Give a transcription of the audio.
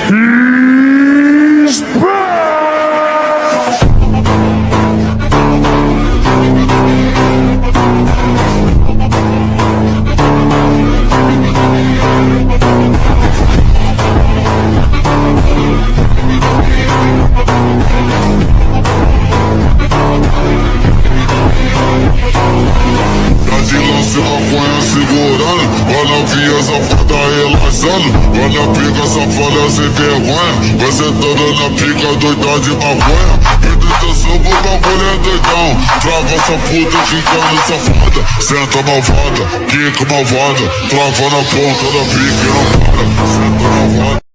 He's back! Segurando, olha a via safada relaxando. Olha a pica safada sem vergonha. Vai sentando na pica doida de maconha. Pede atenção que o bagulho é doidão. Trava essa puta ficando safada. Senta malvada, quica malvada. Trava na ponta da pica e não para. Senta malvada.